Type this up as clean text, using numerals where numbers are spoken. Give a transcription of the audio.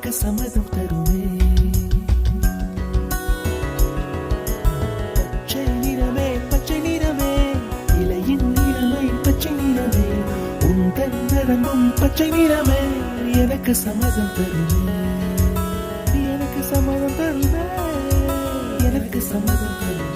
எனக்கு சம்மதம் தருமே. பச்சை நிறமே பச்சை நிறமே, இலையின் நிறமை பச்சை நிறமே, உந்தன் நிறமும் பச்சை நிறமே, எனக்கு சம்மதம் தருமே. எனக்கு சம்மதம் தருமே, எனக்கு சம்மதம் தருமே.